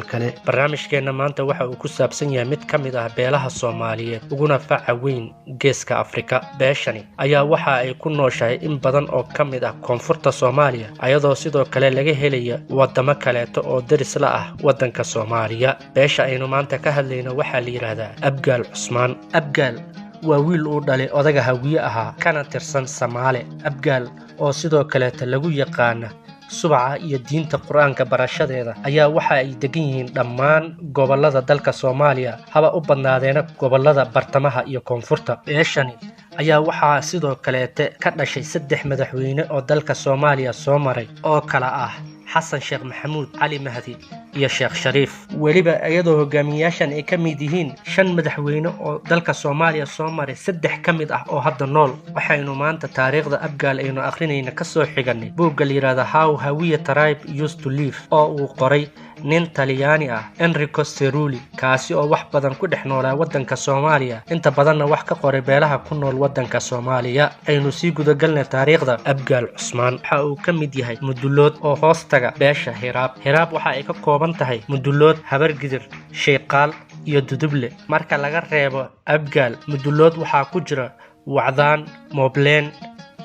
kale. Barnaamijkeena maanta waxa uu ku saabsan yahay mid ka mid ah beelaha Soomaaliyeed uguna faca weyn geeska Afrika. Beeshani ayaa waxa ay ku nooshahay in badan oo ka mid ah koonfurta Soomaaliya, ayadoo sidoo kale laga helayo wadamo kaleeto oo daris la ah wadanka Soomaaliya. Beesha aynu maanta ka hadlayno waxa la yiraahdaa Abgaal Cusmaan. Abgaal waa wiil uu dhalay odaga Hawiye ahaa kana tirsan Soomaali. Abgaal oo sidoo kale lagu yaqaan subaca iyo diinta Quraanka barashadeeda ayaa waxa ay degan yihiin dhammaan gobolada dalka Soomaaliya, haba u badnaadeena gobolada bartamaha iyo koonfurta. Beeshani ayaa waxa sidoo kale ka dhashay 3 madaxweyne oo dalka Soomaaliya soo maray oo kala ah Xasan Sheekh Maxamuud, Cali Mahdi iyo Sheekh Shariif. weliba iyadoo hogaamiyaashan ay ka mid yihiin 5 madaxweyne oo dalka Soomaaliya soo maray, 3 ka mid ah oo hadda nool. waxaynu maanta taariikhda Abgaal aynu akhrinayna ka soo xiganay buugga la yiraahdo How Hawiye Tribe Used to Live oo uu qoray nin Talyaani ah Enrico Cerulli, kaasi oo wax badan ku dhex noolaa wadanka Soomaaliya, inta badanna wax ka qoray beelaha ku nool wadanka Soomaaliya. aynu sii gudagalnay taariikhda Abgaal Cusmaan. waxa uu ka mid yahay mudulood oo hoostaga beesha Hiraab. Hiraab waxa ay ka kooban tahay mudulood, Habargidir, Sheeqaal iyo Duduble. marka laga reebo Abgaal, mudulood waxa ku jira Wacdaan, Moobleen,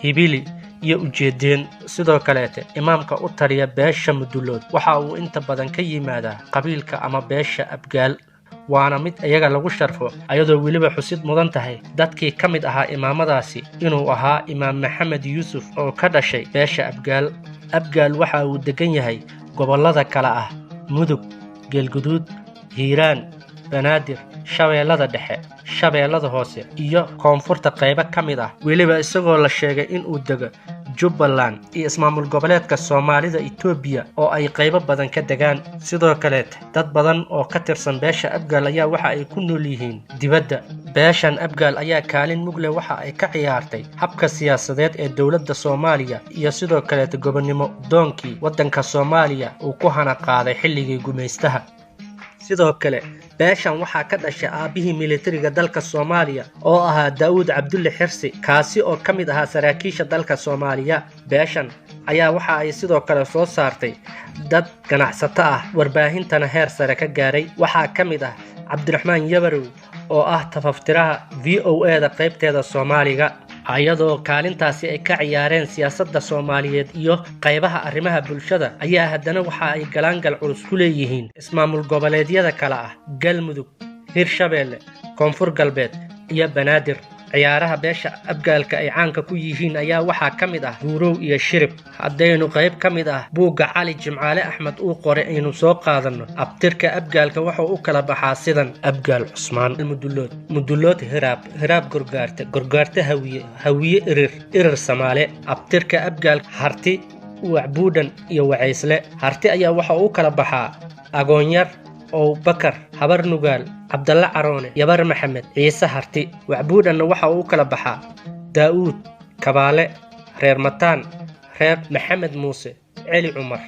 Hibili iyo Ujeedeen. sidoo kale imaamka u taliya beesha mudulood waxa uu inta badan ka yimaadaa qabiilka ama beesha Abgaal, waana mid iyaga lagu sharfo, ayadoo weliba xusid mudan tahay dadkii ka mid ahaa imaamadaasi inuu ahaa Imaam Maxamed Yuusuf oo ka dhashay beesha Abgaal. Abgaal waxa uu degan yahay gobolada kala ah Mudug, Galguduud, Hiiraan, Banaadir, Shabeellada Dhexe, Shabeellada Hoose iyo koonfurta qaybo ka mid ah. weliba isagoo la sheegay in uu dego Jubbaland iyo ismaamul goboleedka Soomaalida Itoobiya oo ay qaybo badan ka degaan. sidoo kale dad badan oo ka tirsan beesha Abgaal ayaa waxa ay ku nool yihiin dibadda. beeshan Abgaal ayaa kaalin mug leh waxa ay ka ciyaartay habka siyaasadeed ee dawladda Soomaaliya iyo sidoo kale gobonimo doonkii wadanka Soomaaliya uu ku hana qaaday xilligii gumaystaha. sidoo kale beeshan waxa ka dhashay aabihii militariga dalka Soomaaliya oo ahaa Daawud Cabdulle Xirsi, kaasi oo ka mid ahaa saraakiisha dalka Soomaaliya. beeshan ayaa waxa ay sidoo kale soo saartay dad ganacsato ah, warbaahintana heer sare ka gaaray. waxaa ka mid ah Cabdiraxmaan Yabarow oo ah tafaftiraha VOA-da qaybteeda Soomaaliga, ayadoo kaalintaasi ay ka ciyaareen siyaasadda Soomaaliyeed iyo qaybaha arrimaha bulshada. ayaa haddana waxa ay galaangal culus ku leeyihiin ismaamul goboleedyada kala ah Galmudug, Hirshabeelle, Koonfur Galbeed iyo Banaadir. ciyaaraha beesha Abgaalka ay caanka ku yihiin ayaa waxaa ka mid ah Buurow iyo Shirib. haddaynu qayb ka mid ah buugga Cali Jimcaale Axmed uu qoray aynu soo qaadano, abtirka Abgaalka waxa uu kala baxaa sidan: Abgaal Cusmaan, mudulood Hiraab, Hiraab Gorgaarte, Gorgaarte Hawiye, Hawiye Irir, Irir Samaale. abtirka Abgaalka Harti, Wacbuudhan iyo Wacaysle. Harti ayaa waxa uu kala baxaa Agoonyar, Bakar, Habar Nugaal, Cabdalla Caroone, Yabar Maxamed, Ciise Harti. Wacbuudhanna waxa uu kala baxaa Daa'uud, Kabaale, Reer Mataan, Reer Maxamed Muuse, Celi Cumar.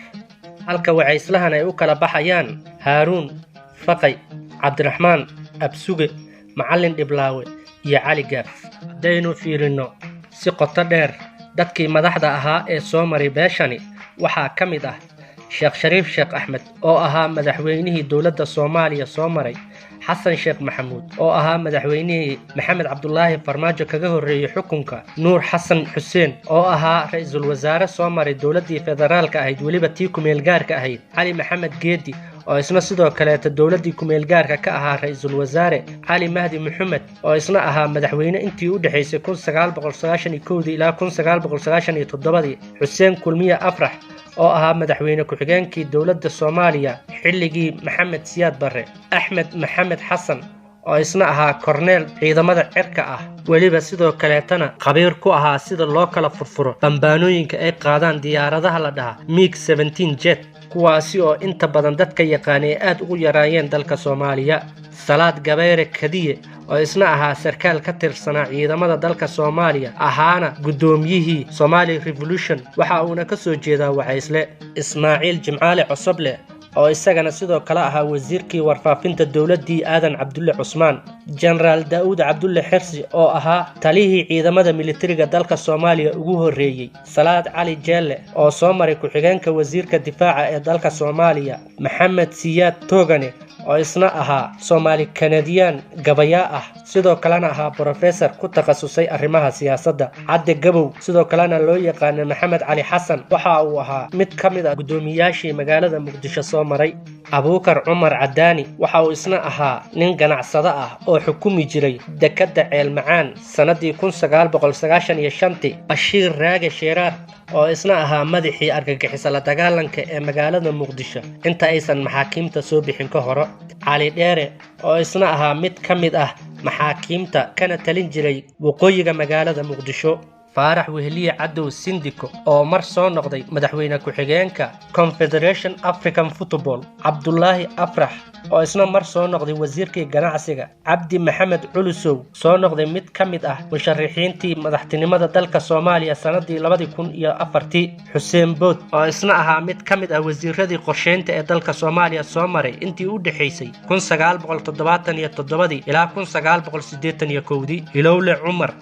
halka Wacayslahan ay u kala baxayaan Haaruun, Faqay, Cabdiraxmaan, Absuge, Macallin Dhiblaawe iyo Cali Gaaf. haddaynu fiirino si qoto dheer dadkii madaxda ahaa ee soo maray beeshani waxaa ka mid ah Sheekh Shariif Sheekh Axmed oo ahaa madaxweynihii dawladda Soomaaliya soo maray, Xasan Sheekh Maxamuud oo ahaa madaxweynihii Maxamed Cabdullaahi Farmaajo kaga horreeyay xukunka, Nuur Xasan Xuseen oo ahaa ra'iisul wasaare soo maray dawladdii federaalka ahayd weliba tii kumeel gaarka ahayd, Cali Maxamed Geedi oo isna sidoo kale dawladdii kumeel gaarka ka ahaa ra'iisul wasaare, Cali Mahdi Maxamed oo isna ahaa madaxweyne intii u dhaxaysay 1991 ilaa 1997, Xuseen Kulmiye Afrax oo ahaa madaxweyne ku-xigeenkii dawladda Soomaaliya xilligii Maxamed Siyaad Barre, Axmed Maxamed Xasan oo isna ahaa korneel ciidamada cirka ah, weliba sidoo kaleetana qabiir ku ahaa sida loo kala furfuro bambaanooyinka ay qaadaan diyaaradaha la dhaha MiG-17 jet, kuwaasi oo inta badan dadka yaqaanay aad ugu yaraayeen dalka Soomaaliya. Salaad Gabayre Kadiye oo isna ahaa sarkaal ka tirsanaa ciidamada dalka Soomaaliya, ahaana gudoomiyihii Somali Revolution, waxa uuna ka soo jeedaa Wacaysle. Ismaaciil Jimcaale Cosoble oo isagana sidoo kale ahaa wasiirkii warfaafinta dowladii aadan cabdulle cusmaan, General Daawud Cabdulle Xirsi oo ahaa taliyihii ciidamada militariga dalka Soomaaliya ugu horeeyay, Salaad Cali Jeelle oo soo maray ku-xigeenka wasiirka difaaca ee dalka Soomaaliya, Maxamed Siyaad Toogane oo isna ahaa Soomaali Canadian gabaya ah, sidoo kalena ahaa professor ku takhasusay arrimaha siyaasadda. Cadde Gabow sidoo kalena loo yaqaan Maxamed Cali Xasan waxa uu ahaa mid ka mid ah gudoomiyaashii magaalada Muqdisho soo maray. Abuukar Cumar Cadaani waxa uu isna ahaa nin ganacsado ah oo xukumi jiray dekada Ceel Macaan sanadii 1995. Bashiir Raage Sheeraar oo isna ahaa madaxii argagixisada la dagaalanka ee magaalada Muqdisho inta aysan maxaakiimta soo bixin ka hor. Cali Dheere oo isna ahaa mid ka mid ah maxaakiimta kana talin jiray waqooyiga magaalada Muqdisho. Faarax Wehliye Cadow Sindiko oo mar soo noqday madaxweyne ku-xigeenka Confederation African Football. Cabdullaahi Afrax oo isna mar soo noqday wasiirkii ganacsiga. Cabdi Maxamed Culusow soo noqday mid ka mid ah musharaxiintii madaxtinimada dalka Soomaaliya sanadii 2004. Xuseen Bood oo isna ahaa mid ka mid ah wasiiradii qorsheynta ee dalka Soomaaliya soo maray intii u dhaxaysay 1977 ilaa 1981. Hilowle Cumar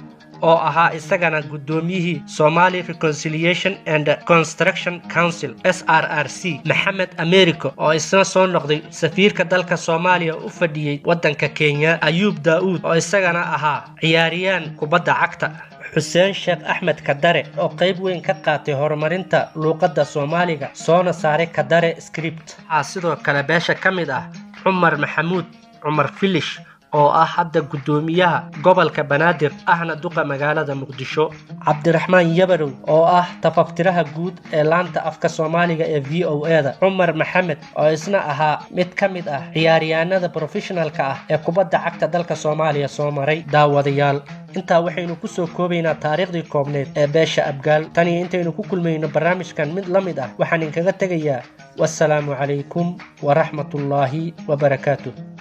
oo ahaa isagana gudoomiyihii Somali Reconciliation and Construction Council SRRC. Maxamed Americo oo isna soo noqday safiirka dalka Soomaaliya u fadhiyay wadanka Kenya. Ayuub Daawud oo isagana ahaa ciyaariyaan kubadda cagta. Xuseen Sheekh Axmed Kadare oo qayb weyn ka qaatay horumarinta luqadda Soomaaliga soona saaray Kadare script. Sidoo kale beesha ka mid ah Cumar Maxamuud Cumar Filish oo ah hadda gudoomiyaha gobolka Banaadir ahna duqa magaalada Muqdisho. Cabdiraxmaan Yabarow oo ah tafaftiraha guud ee laanta afka Soomaaliga ee VOA-da. Cumar Maxamed oo isna ahaa mid ka mid ah ciyaaryahanada professionalka ah ee kubadda cagta dalka Soomaaliya soo maray. Daawadayaal, intaa waxaynu ku soo koobaynaa taariikhdii koobneed ee beesha Abgaal. Tani intaynu ku kulmayno barnaamijkan mid la mid ah waxaan idinkaga tegayaa wassalaamu calaykum waraxmatullaahi wabarakaatuh.